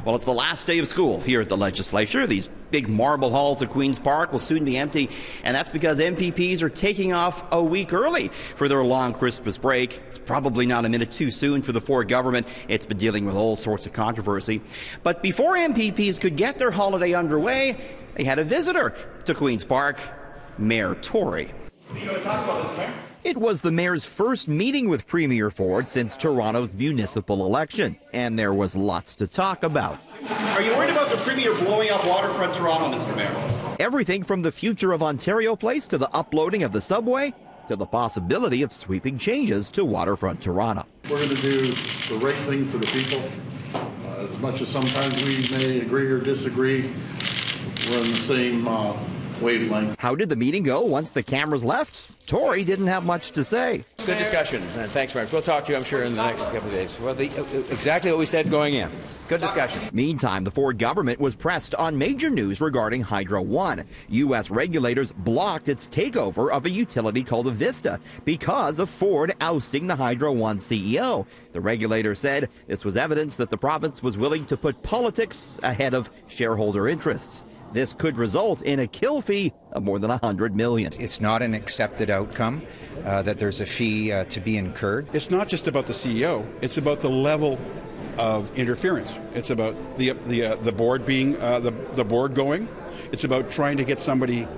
Well, it's the last day of school here at the legislature. These big marble halls at Queen's Park will soon be empty, and that's because MPPs are taking off a week early for their long Christmas break. It's probably not a minute too soon for the Ford government. It's been dealing with all sorts of controversy. But before MPPs could get their holiday underway, they had a visitor to Queen's Park, Mayor Tory. What are you going to talk about this, Mayor? It was the mayor's first meeting with Premier Ford since Toronto's municipal election, and there was lots to talk about. Are you worried about the Premier blowing up waterfront Toronto, Mr. Mayor? Everything from the future of Ontario Place to the uploading of the subway to the possibility of sweeping changes to waterfront Toronto. We're going to do the right thing for the people. As much as sometimes we may agree or disagree, we're in the same wavelength. How did the meeting go once the cameras left? Tory didn't have much to say. Good discussion. Thanks, Mark. We'll talk to you, I'm sure, in the next couple of days. Well, exactly what we said going in. Good discussion. Meantime, the Ford government was pressed on major news regarding Hydro One. U.S. regulators blocked its takeover of a utility called Avista because of Ford ousting the Hydro One CEO. The regulator said this was evidence that the province was willing to put politics ahead of shareholder interests. This could result in a kill fee of more than $100 million. It's not an accepted outcome that there's a fee to be incurred. It's not just about the CEO. It's about the level of interference. It's about the board being the board going. It's about trying to get somebody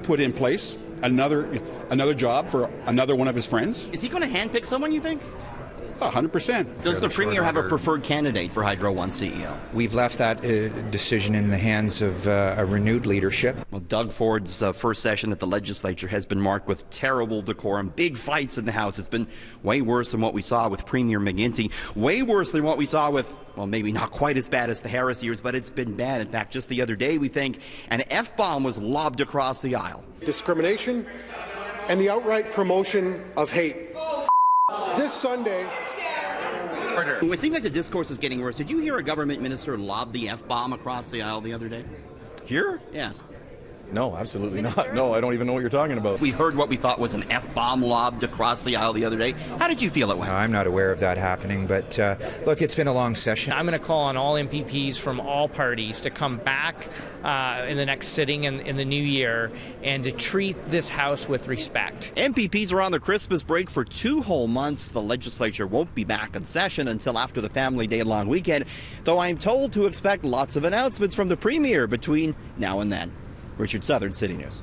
put in place, another job for another one of his friends. Is he going to handpick someone, you think? 100%. Does the Premier have a preferred candidate for Hydro One CEO? We've left that decision in the hands of a renewed leadership. Well, Doug Ford's first session at the legislature has been marked with terrible decorum, big fights in the House. It's been way worse than what we saw with Premier McGuinty, way worse than what we saw with, well, maybe not quite as bad as the Harris years, but it's been bad. In fact, just the other day, we think an F-bomb was lobbed across the aisle. Discrimination and the outright promotion of hate. This Sunday... It seems like the discourse is getting worse. Did you hear a government minister lob the F-bomb across the aisle the other day? Here? Yes. No, absolutely not. No, I don't even know what you're talking about. We heard what we thought was an F-bomb lobbed across the aisle the other day. How did you feel it went? I'm not aware of that happening, but look, it's been a long session. I'm going to call on all MPPs from all parties to come back in the next sitting in the new year and to treat this House with respect. MPPs are on their Christmas break for 2 whole months. The legislature won't be back in session until after the Family Day long weekend, though I'm told to expect lots of announcements from the Premier between now and then. Richard Southern, City News.